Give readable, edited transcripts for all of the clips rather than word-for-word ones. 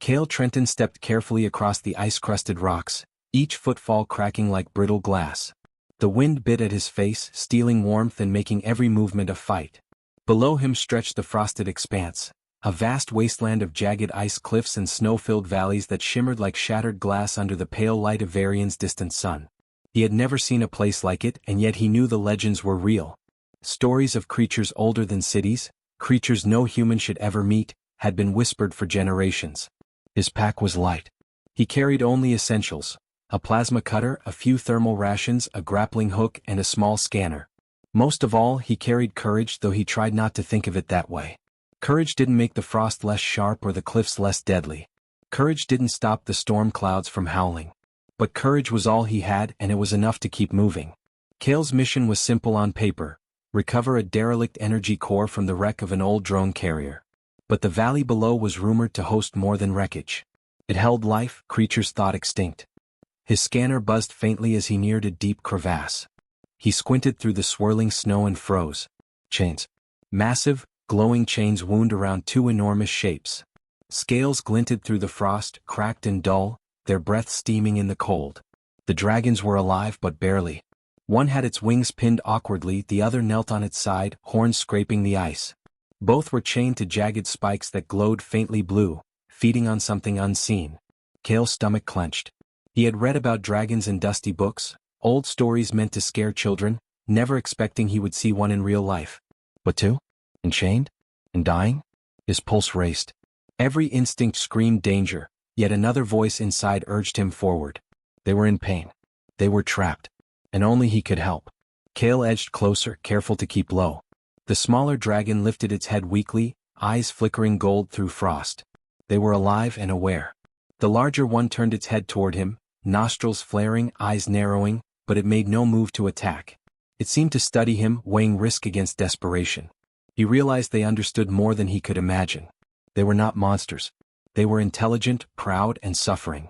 Cale Trenton stepped carefully across the ice-crusted rocks, each footfall cracking like brittle glass. The wind bit at his face, stealing warmth and making every movement a fight. Below him stretched the frosted expanse, a vast wasteland of jagged ice cliffs and snow-filled valleys that shimmered like shattered glass under the pale light of Varian's distant sun. He had never seen a place like it, and yet he knew the legends were real. Stories of creatures older than cities, creatures no human should ever meet, had been whispered for generations. His pack was light. He carried only essentials: a plasma cutter, a few thermal rations, a grappling hook, and a small scanner. Most of all, he carried courage, though he tried not to think of it that way. Courage didn't make the frost less sharp or the cliffs less deadly. Courage didn't stop the storm clouds from howling. But courage was all he had, and it was enough to keep moving. Cale's mission was simple on paper: recover a derelict energy core from the wreck of an old drone carrier. But the valley below was rumored to host more than wreckage. It held life, creatures thought extinct. His scanner buzzed faintly as he neared a deep crevasse. He squinted through the swirling snow and froze. Chains. Massive, glowing chains wound around two enormous shapes. Scales glinted through the frost, cracked and dull, their breath steaming in the cold. The dragons were alive, but barely. One had its wings pinned awkwardly, the other knelt on its side, horns scraping the ice. Both were chained to jagged spikes that glowed faintly blue, feeding on something unseen. Cale's stomach clenched. He had read about dragons in dusty books, old stories meant to scare children, never expecting he would see one in real life. But two? Enchained? And dying? His pulse raced. Every instinct screamed danger, yet another voice inside urged him forward. They were in pain. They were trapped. And only he could help. Cale edged closer, careful to keep low. The smaller dragon lifted its head weakly, eyes flickering gold through frost. They were alive and aware. The larger one turned its head toward him, nostrils flaring, eyes narrowing, but it made no move to attack. It seemed to study him, weighing risk against desperation. He realized they understood more than he could imagine. They were not monsters. They were intelligent, proud, and suffering.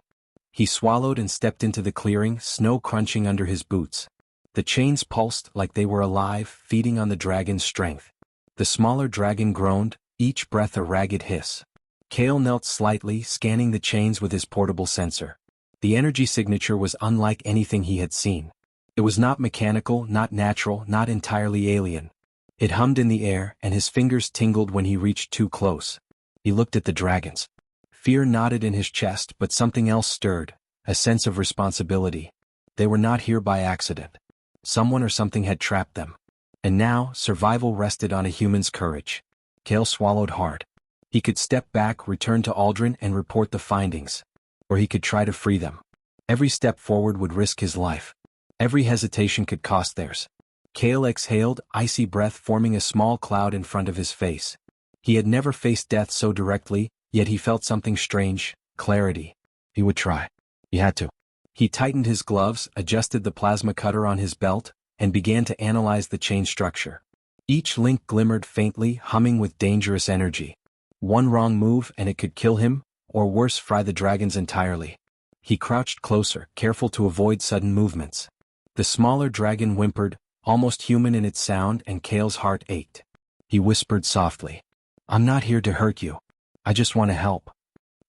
He swallowed and stepped into the clearing, snow crunching under his boots. The chains pulsed like they were alive, feeding on the dragon's strength. The smaller dragon groaned, each breath a ragged hiss. Cale knelt slightly, scanning the chains with his portable sensor. The energy signature was unlike anything he had seen. It was not mechanical, not natural, not entirely alien. It hummed in the air, and his fingers tingled when he reached too close. He looked at the dragons. Fear knotted in his chest, but something else stirred, a sense of responsibility. They were not here by accident. Someone or something had trapped them. And now, survival rested on a human's courage. Cale swallowed hard. He could step back, return to Aldrin, and report the findings. Or he could try to free them. Every step forward would risk his life. Every hesitation could cost theirs. Cale exhaled, icy breath forming a small cloud in front of his face. He had never faced death so directly, yet he felt something strange: clarity. He would try. He had to. He tightened his gloves, adjusted the plasma cutter on his belt, and began to analyze the chain structure. Each link glimmered faintly, humming with dangerous energy. One wrong move and it could kill him, or worse, fry the dragons entirely. He crouched closer, careful to avoid sudden movements. The smaller dragon whimpered, almost human in its sound, and Cale's heart ached. He whispered softly, "I'm not here to hurt you. I just want to help."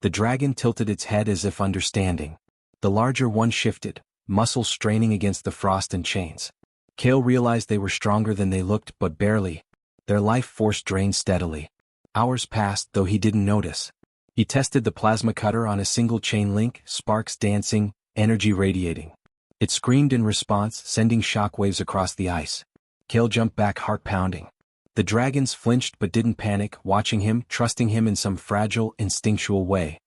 The dragon tilted its head as if understanding. The larger one shifted, muscles straining against the frost and chains. Cale realized they were stronger than they looked, but barely. Their life force drained steadily. Hours passed, though he didn't notice. He tested the plasma cutter on a single chain link, sparks dancing, energy radiating. It screamed in response, sending shockwaves across the ice. Cale jumped back, heart pounding. The dragons flinched but didn't panic, watching him, trusting him in some fragile, instinctual way.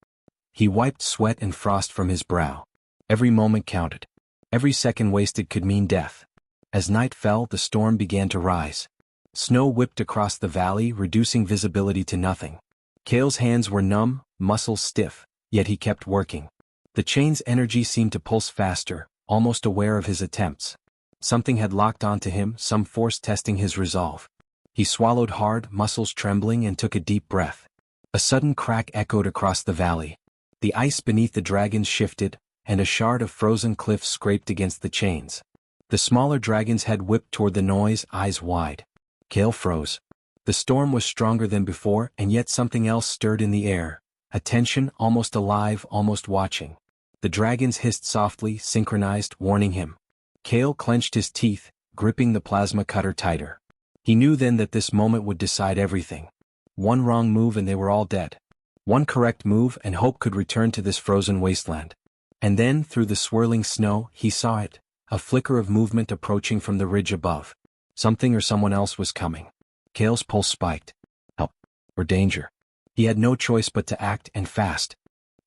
He wiped sweat and frost from his brow. Every moment counted. Every second wasted could mean death. As night fell, the storm began to rise. Snow whipped across the valley, reducing visibility to nothing. Cale's hands were numb, muscles stiff, yet he kept working. The chain's energy seemed to pulse faster, almost aware of his attempts. Something had locked onto him, some force testing his resolve. He swallowed hard, muscles trembling, and took a deep breath. A sudden crack echoed across the valley. The ice beneath the dragons shifted, and a shard of frozen cliff scraped against the chains. The smaller dragon's head whipped toward the noise, eyes wide. Cale froze. The storm was stronger than before, and yet something else stirred in the air, attention, almost alive, almost watching. The dragons hissed softly, synchronized, warning him. Kale clenched his teeth, gripping the plasma cutter tighter. He knew then that this moment would decide everything. One wrong move and they were all dead. One correct move and hope could return to this frozen wasteland. And then, through the swirling snow, he saw it, a flicker of movement approaching from the ridge above. Something or someone else was coming. Kale's pulse spiked. Help. Or danger. He had no choice but to act, and fast.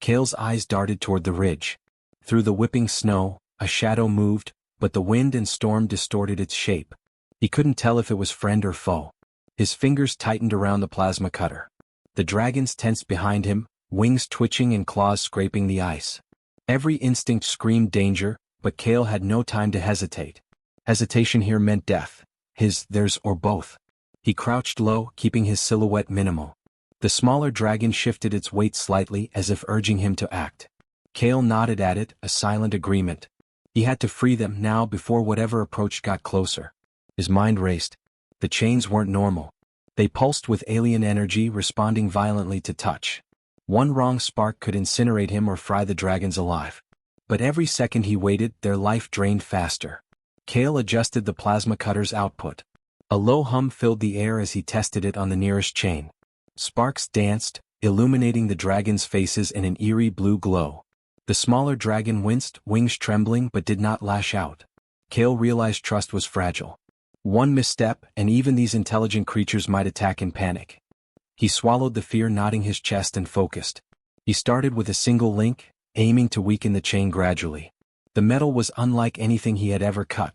Kale's eyes darted toward the ridge. Through the whipping snow, a shadow moved, but the wind and storm distorted its shape. He couldn't tell if it was friend or foe. His fingers tightened around the plasma cutter. The dragons tensed behind him, wings twitching and claws scraping the ice. Every instinct screamed danger, but Kale had no time to hesitate. Hesitation here meant death. His, theirs, or both. He crouched low, keeping his silhouette minimal. The smaller dragon shifted its weight slightly as if urging him to act. Kale nodded at it, a silent agreement. He had to free them now before whatever approach got closer. His mind raced. The chains weren't normal. They pulsed with alien energy, responding violently to touch. One wrong spark could incinerate him or fry the dragons alive. But every second he waited, their life drained faster. Kale adjusted the plasma cutter's output. A low hum filled the air as he tested it on the nearest chain. Sparks danced, illuminating the dragons' faces in an eerie blue glow. The smaller dragon winced, wings trembling, but did not lash out. Kale realized trust was fragile. One misstep, and even these intelligent creatures might attack in panic. He swallowed the fear, knotting his chest, and focused. He started with a single link, aiming to weaken the chain gradually. The metal was unlike anything he had ever cut.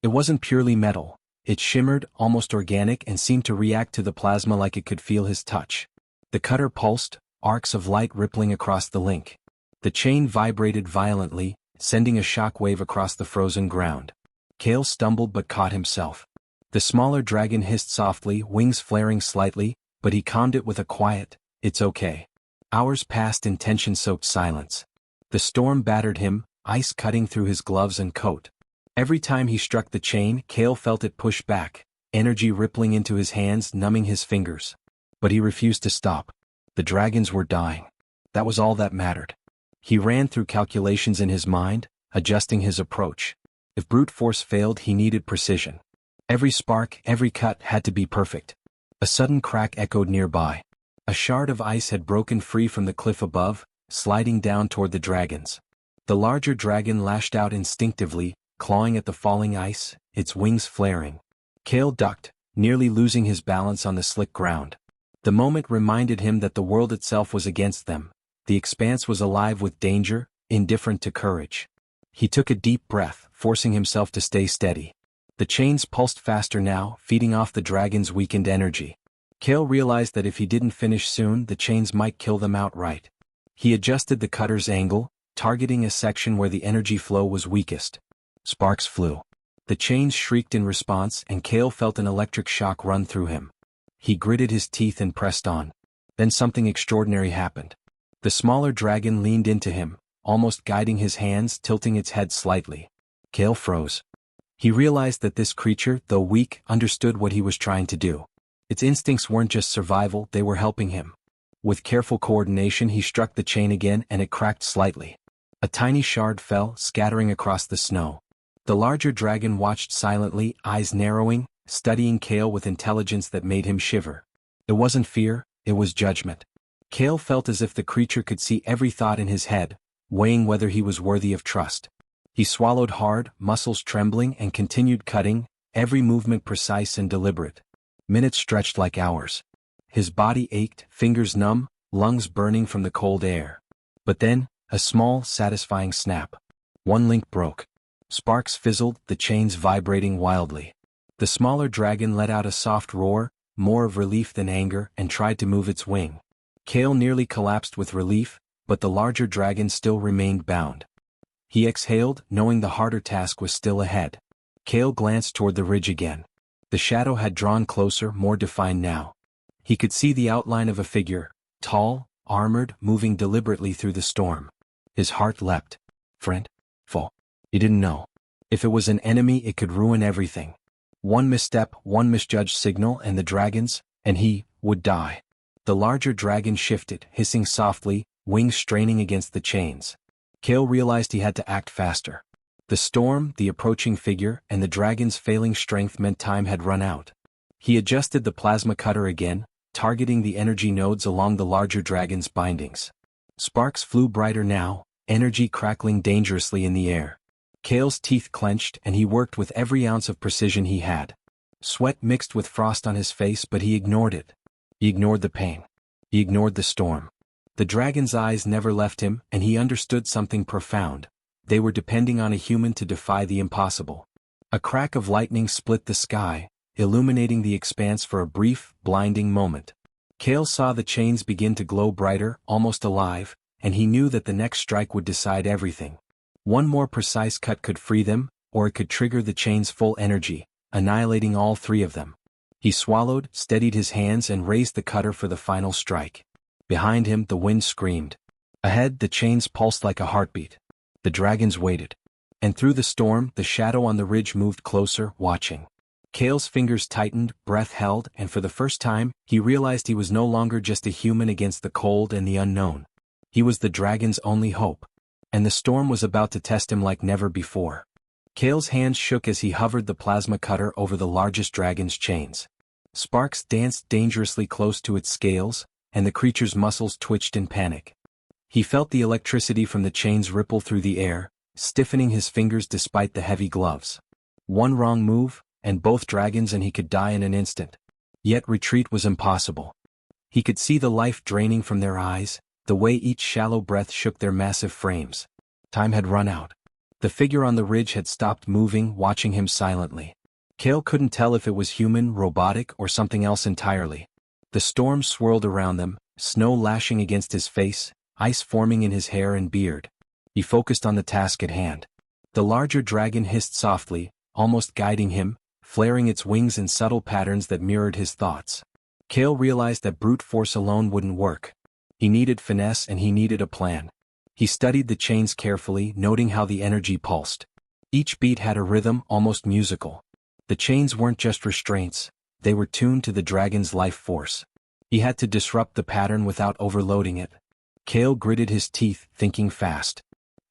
It wasn't purely metal. It shimmered, almost organic, and seemed to react to the plasma like it could feel his touch. The cutter pulsed, arcs of light rippling across the link. The chain vibrated violently, sending a shock wave across the frozen ground. Kale stumbled but caught himself. The smaller dragon hissed softly, wings flaring slightly, but he calmed it with a quiet, "It's okay." Hours passed in tension-soaked silence. The storm battered him, ice cutting through his gloves and coat. Every time he struck the chain, Kale felt it push back, energy rippling into his hands, numbing his fingers. But he refused to stop. The dragons were dying. That was all that mattered. He ran through calculations in his mind, adjusting his approach. If brute force failed, he needed precision. Every spark, every cut had to be perfect. A sudden crack echoed nearby. A shard of ice had broken free from the cliff above, sliding down toward the dragons. The larger dragon lashed out instinctively, clawing at the falling ice, its wings flaring. Kale ducked, nearly losing his balance on the slick ground. The moment reminded him that the world itself was against them. The expanse was alive with danger, indifferent to courage. He took a deep breath, forcing himself to stay steady. The chains pulsed faster now, feeding off the dragon's weakened energy. Kale realized that if he didn't finish soon, the chains might kill them outright. He adjusted the cutter's angle, targeting a section where the energy flow was weakest. Sparks flew. The chains shrieked in response, and Kale felt an electric shock run through him. He gritted his teeth and pressed on. Then something extraordinary happened. The smaller dragon leaned into him, almost guiding his hands, tilting its head slightly. Kale froze. He realized that this creature, though weak, understood what he was trying to do. Its instincts weren't just survival, they were helping him. With careful coordination, he struck the chain again, and it cracked slightly. A tiny shard fell, scattering across the snow. The larger dragon watched silently, eyes narrowing, studying Kale with intelligence that made him shiver. It wasn't fear, it was judgment. Kale felt as if the creature could see every thought in his head, weighing whether he was worthy of trust. He swallowed hard, muscles trembling, and continued cutting, every movement precise and deliberate. Minutes stretched like hours. His body ached, fingers numb, lungs burning from the cold air. But then, a small, satisfying snap. One link broke. Sparks fizzled, the chains vibrating wildly. The smaller dragon let out a soft roar, more of relief than anger, and tried to move its wing. Kale nearly collapsed with relief, but the larger dragon still remained bound. He exhaled, knowing the harder task was still ahead. Kale glanced toward the ridge again. The shadow had drawn closer, more defined now. He could see the outline of a figure, tall, armored, moving deliberately through the storm. His heart leapt. Friend? Foe? He didn't know. If it was an enemy, it could ruin everything. One misstep, one misjudged signal, and the dragons, and he, would die. The larger dragon shifted, hissing softly, wings straining against the chains. Kale realized he had to act faster. The storm, the approaching figure, and the dragon's failing strength meant time had run out. He adjusted the plasma cutter again, targeting the energy nodes along the larger dragon's bindings. Sparks flew brighter now, energy crackling dangerously in the air. Kale's teeth clenched and he worked with every ounce of precision he had. Sweat mixed with frost on his face, but he ignored it. He ignored the pain. He ignored the storm. The dragon's eyes never left him, and he understood something profound. They were depending on a human to defy the impossible. A crack of lightning split the sky, illuminating the expanse for a brief, blinding moment. Kale saw the chains begin to glow brighter, almost alive, and he knew that the next strike would decide everything. One more precise cut could free them, or it could trigger the chain's full energy, annihilating all three of them. He swallowed, steadied his hands, and raised the cutter for the final strike. Behind him, the wind screamed. Ahead, the chains pulsed like a heartbeat. The dragons waited. And through the storm, the shadow on the ridge moved closer, watching. Kale's fingers tightened, breath held, and for the first time, he realized he was no longer just a human against the cold and the unknown. He was the dragon's only hope. And the storm was about to test him like never before. Kale's hands shook as he hovered the plasma cutter over the largest dragon's chains. Sparks danced dangerously close to its scales, and the creature's muscles twitched in panic. He felt the electricity from the chains ripple through the air, stiffening his fingers despite the heavy gloves. One wrong move, and both dragons, and he could die in an instant. Yet retreat was impossible. He could see the life draining from their eyes, the way each shallow breath shook their massive frames. Time had run out. The figure on the ridge had stopped moving, watching him silently. Kale couldn't tell if it was human, robotic, or something else entirely. The storm swirled around them, snow lashing against his face, ice forming in his hair and beard. He focused on the task at hand. The larger dragon hissed softly, almost guiding him, flaring its wings in subtle patterns that mirrored his thoughts. Kale realized that brute force alone wouldn't work. He needed finesse, and he needed a plan. He studied the chains carefully, noting how the energy pulsed. Each beat had a rhythm, almost musical. The chains weren't just restraints, they were tuned to the dragon's life force. He had to disrupt the pattern without overloading it. Kale gritted his teeth, thinking fast.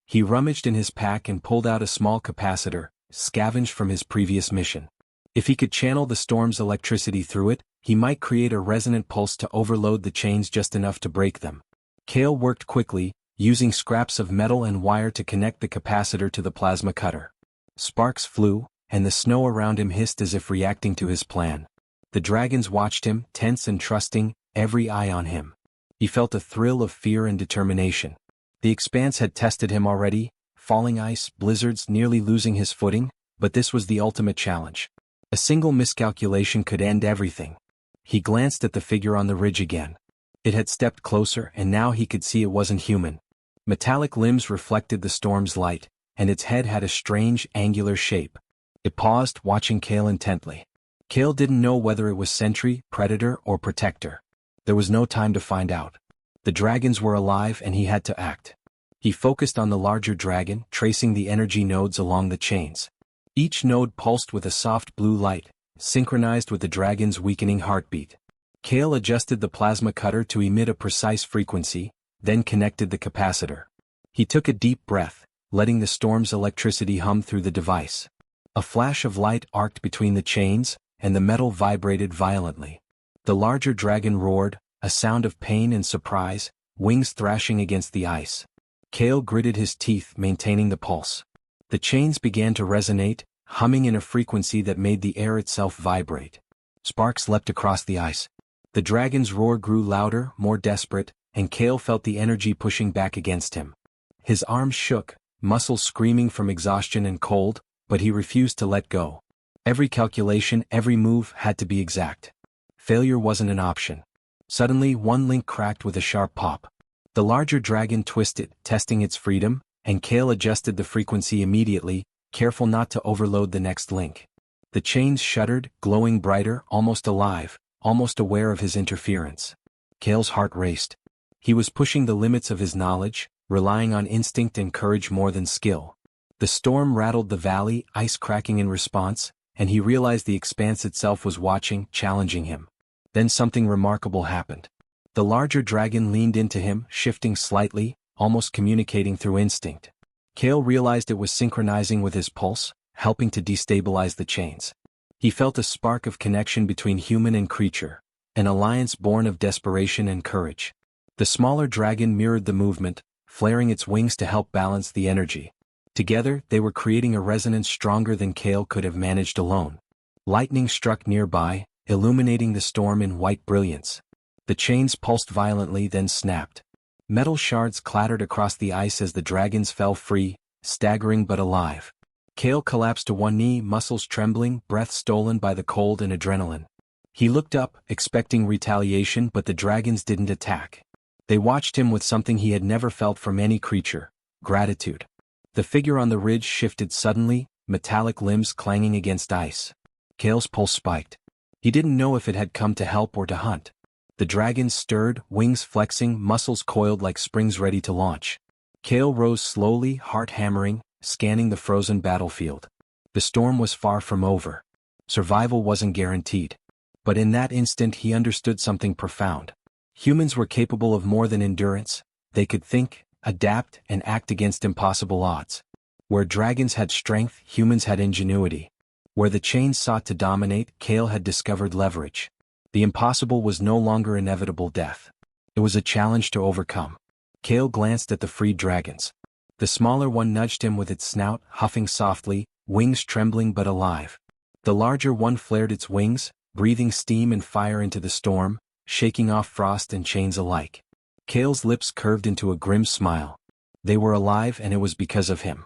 He rummaged in his pack and pulled out a small capacitor, scavenged from his previous mission. If he could channel the storm's electricity through it, he might create a resonant pulse to overload the chains just enough to break them. Kale worked quickly, using scraps of metal and wire to connect the capacitor to the plasma cutter. Sparks flew, and the snow around him hissed as if reacting to his plan. The dragons watched him, tense and trusting, every eye on him. He felt a thrill of fear and determination. The expanse had tested him already, falling ice, blizzards, nearly losing his footing, but this was the ultimate challenge. A single miscalculation could end everything. He glanced at the figure on the ridge again. It had stepped closer, and now he could see it wasn't human. Metallic limbs reflected the storm's light, and its head had a strange, angular shape. It paused, watching Kale intently. Kale didn't know whether it was sentry, predator, or protector. There was no time to find out. The dragons were alive, and he had to act. He focused on the larger dragon, tracing the energy nodes along the chains. Each node pulsed with a soft blue light, synchronized with the dragon's weakening heartbeat. Kale adjusted the plasma cutter to emit a precise frequency, then connected the capacitor. He took a deep breath, letting the storm's electricity hum through the device. A flash of light arced between the chains, and the metal vibrated violently. The larger dragon roared, a sound of pain and surprise, wings thrashing against the ice. Kale gritted his teeth, maintaining the pulse. The chains began to resonate, humming in a frequency that made the air itself vibrate. Sparks leapt across the ice. The dragon's roar grew louder, more desperate, and Kale felt the energy pushing back against him. His arms shook, muscles screaming from exhaustion and cold, but he refused to let go. Every calculation, every move had to be exact. Failure wasn't an option. Suddenly, one link cracked with a sharp pop. The larger dragon twisted, testing its freedom, and Kale adjusted the frequency immediately, careful not to overload the next link. The chains shuddered, glowing brighter, almost alive, almost aware of his interference. Kale's heart raced. He was pushing the limits of his knowledge, relying on instinct and courage more than skill. The storm rattled the valley, ice cracking in response, and he realized the expanse itself was watching, challenging him. Then something remarkable happened. The larger dragon leaned into him, shifting slightly, almost communicating through instinct. Kale realized it was synchronizing with his pulse, helping to destabilize the chains. He felt a spark of connection between human and creature, an alliance born of desperation and courage. The smaller dragon mirrored the movement, flaring its wings to help balance the energy. Together, they were creating a resonance stronger than Kale could have managed alone. Lightning struck nearby, illuminating the storm in white brilliance. The chains pulsed violently, then snapped. Metal shards clattered across the ice as the dragons fell free, staggering but alive. Kale collapsed to one knee, muscles trembling, breath stolen by the cold and adrenaline. He looked up, expecting retaliation, but the dragons didn't attack. They watched him with something he had never felt from any creature: gratitude. The figure on the ridge shifted suddenly, metallic limbs clanging against ice. Kale's pulse spiked. He didn't know if it had come to help or to hunt. The dragons stirred, wings flexing, muscles coiled like springs ready to launch. Kale rose slowly, heart hammering, scanning the frozen battlefield. The storm was far from over. Survival wasn't guaranteed. But in that instant he understood something profound. Humans were capable of more than endurance. They could think, adapt, and act against impossible odds. Where dragons had strength, humans had ingenuity. Where the chains sought to dominate, Kale had discovered leverage. The impossible was no longer inevitable death. It was a challenge to overcome. Kale glanced at the freed dragons. The smaller one nudged him with its snout, huffing softly, wings trembling but alive. The larger one flared its wings, breathing steam and fire into the storm, shaking off frost and chains alike. Kale's lips curved into a grim smile. They were alive, and it was because of him.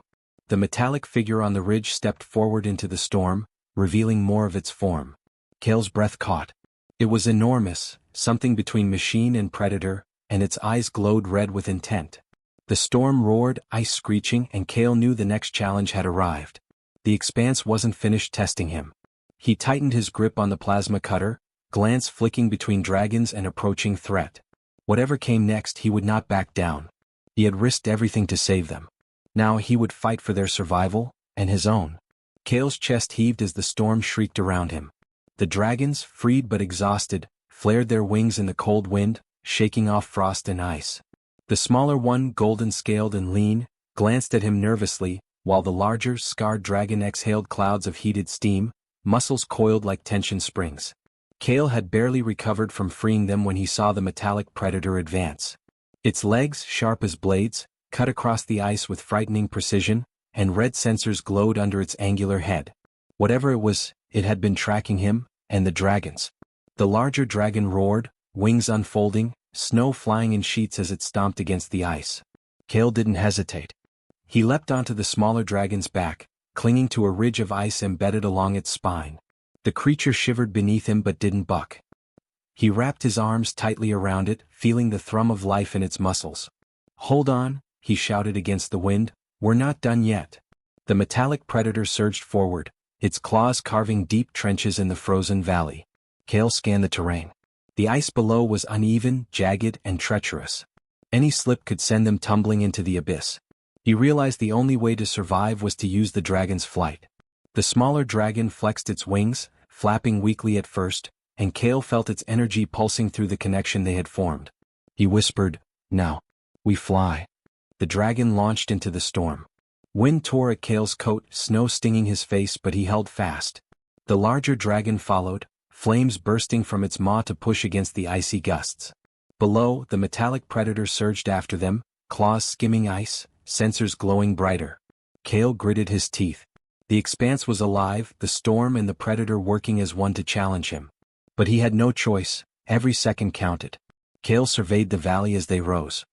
The metallic figure on the ridge stepped forward into the storm, revealing more of its form. Kale's breath caught. It was enormous, something between machine and predator, and its eyes glowed red with intent. The storm roared, ice screeching, and Kale knew the next challenge had arrived. The expanse wasn't finished testing him. He tightened his grip on the plasma cutter, glance flicking between dragons and approaching threat. Whatever came next, he would not back down. He had risked everything to save them. Now he would fight for their survival, and his own. Kale's chest heaved as the storm shrieked around him. The dragons, freed but exhausted, flared their wings in the cold wind, shaking off frost and ice. The smaller one, golden-scaled and lean, glanced at him nervously, while the larger, scarred dragon exhaled clouds of heated steam, muscles coiled like tension springs. Kale had barely recovered from freeing them when he saw the metallic predator advance. Its legs, sharp as blades, cut across the ice with frightening precision, and red sensors glowed under its angular head. Whatever it was, it had been tracking him, and the dragons. The larger dragon roared, wings unfolding, snow flying in sheets as it stomped against the ice. Kale didn't hesitate. He leapt onto the smaller dragon's back, clinging to a ridge of ice embedded along its spine. The creature shivered beneath him but didn't buck. He wrapped his arms tightly around it, feeling the thrum of life in its muscles. "Hold on," he shouted against the wind, "we're not done yet." The metallic predator surged forward, its claws carving deep trenches in the frozen valley. Kale scanned the terrain. The ice below was uneven, jagged, and treacherous. Any slip could send them tumbling into the abyss. He realized the only way to survive was to use the dragon's flight. The smaller dragon flexed its wings, flapping weakly at first, and Kale felt its energy pulsing through the connection they had formed. He whispered, "Now, we fly." The dragon launched into the storm. Wind tore at Kale's coat, snow stinging his face, but he held fast. The larger dragon followed, flames bursting from its maw to push against the icy gusts. Below, the metallic predator surged after them, claws skimming ice, sensors glowing brighter. Kale gritted his teeth. The expanse was alive, the storm and the predator working as one to challenge him. But he had no choice, every second counted. Kale surveyed the valley as they rose.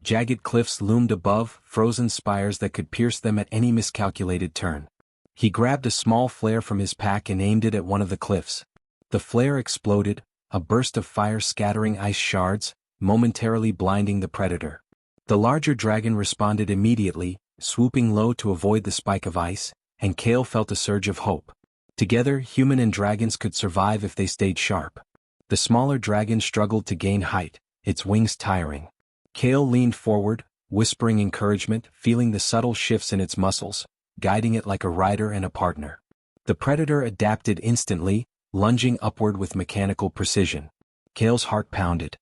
Jagged cliffs loomed above, frozen spires that could pierce them at any miscalculated turn. He grabbed a small flare from his pack and aimed it at one of the cliffs. The flare exploded, a burst of fire scattering ice shards, momentarily blinding the predator. The larger dragon responded immediately, swooping low to avoid the spike of ice, and Kale felt a surge of hope. Together, human and dragons could survive if they stayed sharp. The smaller dragon struggled to gain height, its wings tiring. Kale leaned forward, whispering encouragement, feeling the subtle shifts in its muscles, guiding it like a rider and a partner. The predator adapted instantly, lunging upward with mechanical precision. Kale's heart pounded.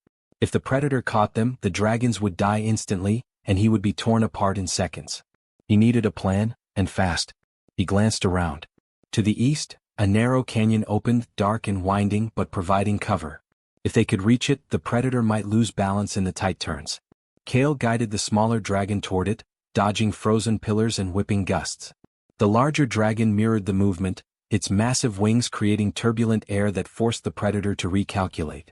If the predator caught them, the dragons would die instantly, and he would be torn apart in seconds. He needed a plan, and fast. He glanced around. To the east, a narrow canyon opened, dark and winding but providing cover. If they could reach it, the predator might lose balance in the tight turns. Kale guided the smaller dragon toward it, dodging frozen pillars and whipping gusts. The larger dragon mirrored the movement, its massive wings creating turbulent air that forced the predator to recalculate.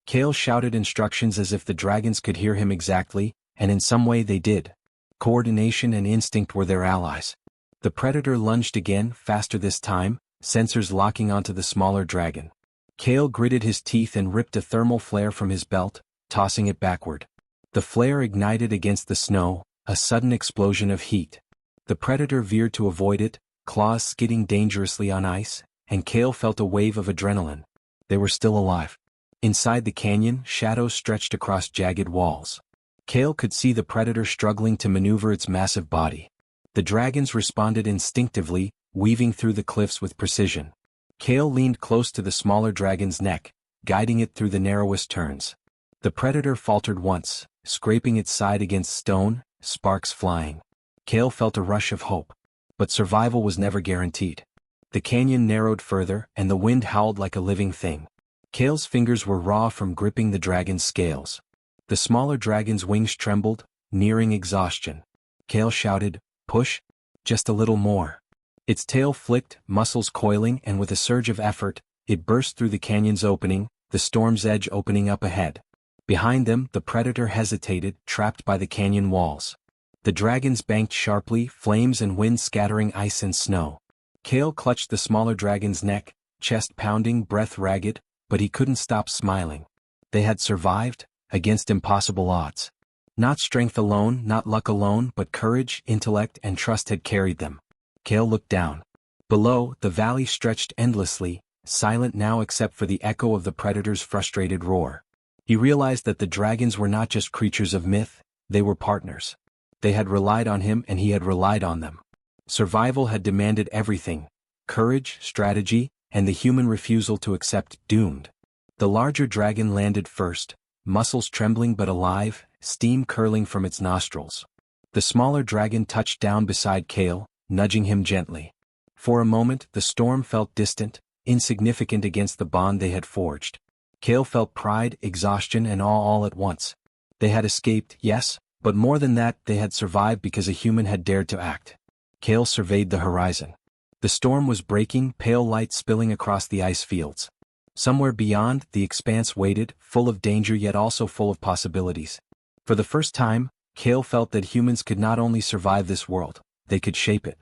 Kale shouted instructions as if the dragons could hear him exactly, and in some way they did. Coordination and instinct were their allies. The predator lunged again, faster this time, sensors locking onto the smaller dragon. Kale gritted his teeth and ripped a thermal flare from his belt, tossing it backward. The flare ignited against the snow, a sudden explosion of heat. The predator veered to avoid it, claws skidding dangerously on ice, and Kale felt a wave of adrenaline. They were still alive. Inside the canyon, shadows stretched across jagged walls. Kale could see the predator struggling to maneuver its massive body. The dragons responded instinctively, weaving through the cliffs with precision. Kale leaned close to the smaller dragon's neck, guiding it through the narrowest turns. The predator faltered once, scraping its side against stone, sparks flying. Kale felt a rush of hope. But survival was never guaranteed. The canyon narrowed further, and the wind howled like a living thing. Kale's fingers were raw from gripping the dragon's scales. The smaller dragon's wings trembled, nearing exhaustion. Kale shouted, "Push! Just a little more." Its tail flicked, muscles coiling, and with a surge of effort, it burst through the canyon's opening, the storm's edge opening up ahead. Behind them, the predator hesitated, trapped by the canyon walls. The dragons banked sharply, flames and wind scattering ice and snow. Kale clutched the smaller dragon's neck, chest pounding, breath ragged, but he couldn't stop smiling. They had survived, against impossible odds. Not strength alone, not luck alone, but courage, intellect, and trust had carried them. Kale looked down. Below, the valley stretched endlessly, silent now except for the echo of the predator's frustrated roar. He realized that the dragons were not just creatures of myth, they were partners. They had relied on him and he had relied on them. Survival had demanded everything: courage, strategy, and the human refusal to accept doomed. The larger dragon landed first, muscles trembling but alive, steam curling from its nostrils. The smaller dragon touched down beside Kale, nudging him gently. For a moment, the storm felt distant, insignificant against the bond they had forged. Kale felt pride, exhaustion, and awe all at once. They had escaped, yes, but more than that, they had survived because a human had dared to act. Kale surveyed the horizon. The storm was breaking, pale light spilling across the ice fields. Somewhere beyond, the expanse waited, full of danger yet also full of possibilities. For the first time, Kale felt that humans could not only survive this world, they could shape it.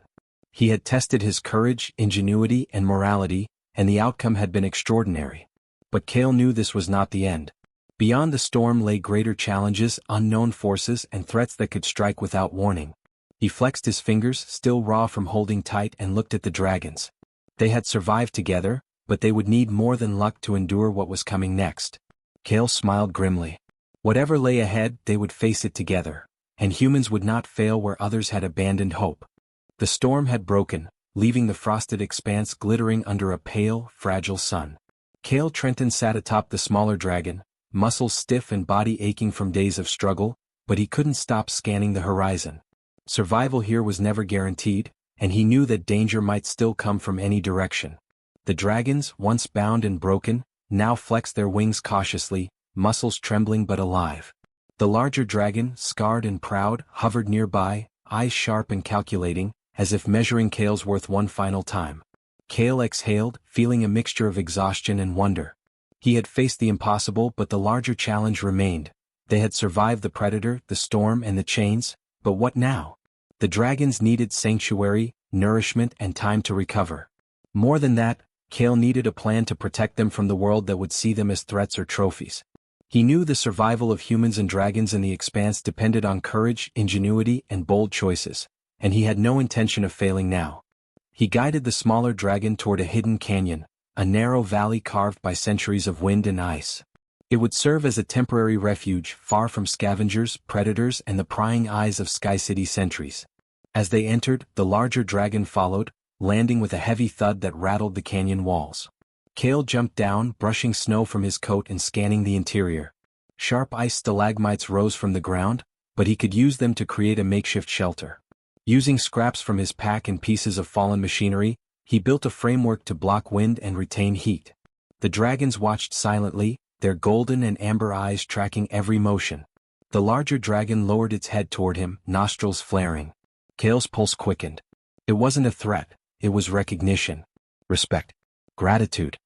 He had tested his courage, ingenuity, and morality, and the outcome had been extraordinary. But Kale knew this was not the end. Beyond the storm lay greater challenges, unknown forces, and threats that could strike without warning. He flexed his fingers, still raw from holding tight, and looked at the dragons. They had survived together, but they would need more than luck to endure what was coming next. Kale smiled grimly. Whatever lay ahead, they would face it together, and humans would not fail where others had abandoned hope. The storm had broken, leaving the frosted expanse glittering under a pale, fragile sun. Kale Trenton sat atop the smaller dragon, muscles stiff and body aching from days of struggle, but he couldn't stop scanning the horizon. Survival here was never guaranteed, and he knew that danger might still come from any direction. The dragons, once bound and broken, now flexed their wings cautiously, muscles trembling but alive. The larger dragon, scarred and proud, hovered nearby, eyes sharp and calculating, as if measuring Kale's worth one final time. Kale exhaled, feeling a mixture of exhaustion and wonder. He had faced the impossible, but the larger challenge remained. They had survived the predator, the storm, and the chains, but what now? The dragons needed sanctuary, nourishment, and time to recover. More than that, Kale needed a plan to protect them from the world that would see them as threats or trophies. He knew the survival of humans and dragons in the expanse depended on courage, ingenuity, and bold choices, and he had no intention of failing now. He guided the smaller dragon toward a hidden canyon, a narrow valley carved by centuries of wind and ice. It would serve as a temporary refuge, far from scavengers, predators, and the prying eyes of Sky City sentries. As they entered, the larger dragon followed, landing with a heavy thud that rattled the canyon walls. Kale jumped down, brushing snow from his coat and scanning the interior. Sharp ice stalagmites rose from the ground, but he could use them to create a makeshift shelter. Using scraps from his pack and pieces of fallen machinery, he built a framework to block wind and retain heat. The dragons watched silently, their golden and amber eyes tracking every motion. The larger dragon lowered its head toward him, nostrils flaring. Kale's pulse quickened. It wasn't a threat, it was recognition. Respect. Gratitude.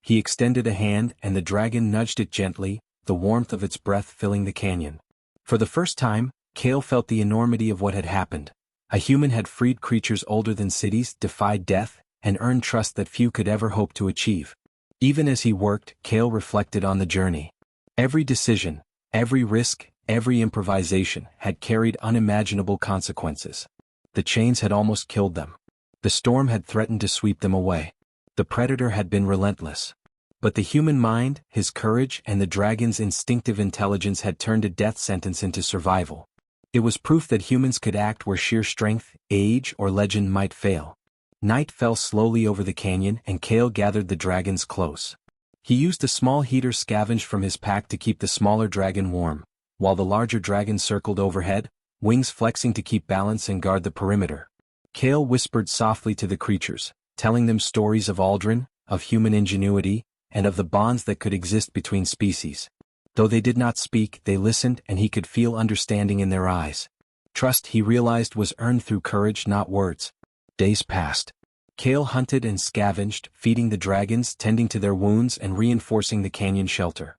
He extended a hand and the dragon nudged it gently, the warmth of its breath filling the canyon. For the first time, Kale felt the enormity of what had happened. A human had freed creatures older than cities, defied death, and earned trust that few could ever hope to achieve. Even as he worked, Kale reflected on the journey. Every decision, every risk, every improvisation had carried unimaginable consequences. The chains had almost killed them. The storm had threatened to sweep them away. The predator had been relentless. But the human mind, his courage, and the dragon's instinctive intelligence had turned a death sentence into survival. It was proof that humans could act where sheer strength, age, or legend might fail. Night fell slowly over the canyon and Kale gathered the dragons close. He used a small heater scavenged from his pack to keep the smaller dragon warm, while the larger dragon circled overhead, wings flexing to keep balance and guard the perimeter. Kale whispered softly to the creatures, telling them stories of Aldrin, of human ingenuity, and of the bonds that could exist between species. Though they did not speak, they listened and he could feel understanding in their eyes. Trust, he realized, was earned through courage, not words. Days passed. Kale hunted and scavenged, feeding the dragons, tending to their wounds and reinforcing the canyon shelter.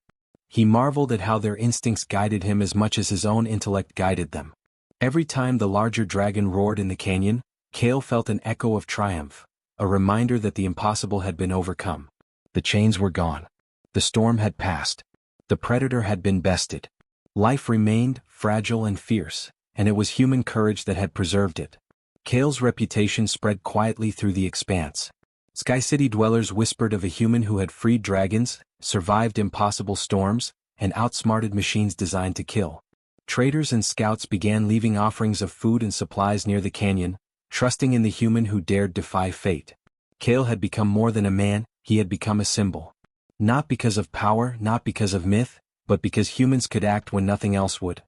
He marveled at how their instincts guided him as much as his own intellect guided them. Every time the larger dragon roared in the canyon, Kale felt an echo of triumph, a reminder that the impossible had been overcome. The chains were gone. The storm had passed. The predator had been bested. Life remained, fragile and fierce, and it was human courage that had preserved it. Kale's reputation spread quietly through the expanse. Sky City dwellers whispered of a human who had freed dragons, survived impossible storms, and outsmarted machines designed to kill. Traders and scouts began leaving offerings of food and supplies near the canyon, trusting in the human who dared defy fate. Kale had become more than a man, he had become a symbol. Not because of power, not because of myth, but because humans could act when nothing else would.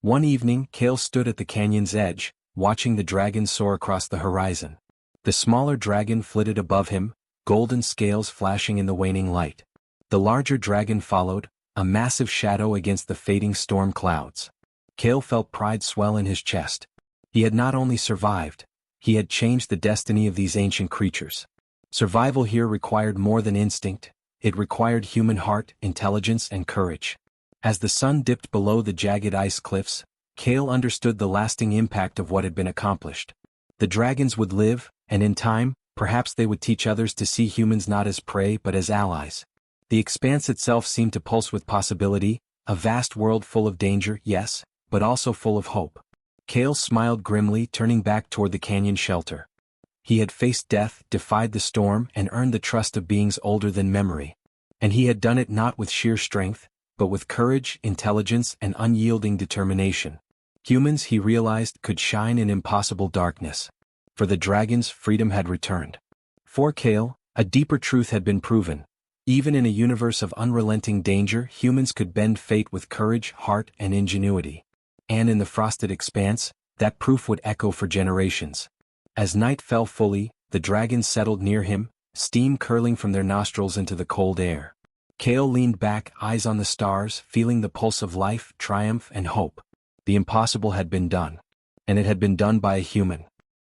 One evening, Kale stood at the canyon's edge, watching the dragon soar across the horizon. The smaller dragon flitted above him, golden scales flashing in the waning light. The larger dragon followed, a massive shadow against the fading storm clouds. Kale felt pride swell in his chest. He had not only survived, he had changed the destiny of these ancient creatures. Survival here required more than instinct, it required human heart, intelligence, and courage. As the sun dipped below the jagged ice cliffs, Kale understood the lasting impact of what had been accomplished. The dragons would live, and in time, perhaps they would teach others to see humans not as prey but as allies. The expanse itself seemed to pulse with possibility, a vast world full of danger, yes, but also full of hope. Kale smiled grimly, turning back toward the canyon shelter. He had faced death, defied the storm, and earned the trust of beings older than memory. And he had done it not with sheer strength, but with courage, intelligence, and unyielding determination. Humans, he realized, could shine in impossible darkness. For the dragons, freedom had returned. For Kale, a deeper truth had been proven. Even in a universe of unrelenting danger, humans could bend fate with courage, heart, and ingenuity. And in the frosted expanse, that proof would echo for generations. As night fell fully, the dragons settled near him, steam curling from their nostrils into the cold air. Kale leaned back, eyes on the stars, feeling the pulse of life, triumph, and hope. The impossible had been done. And it had been done by a human.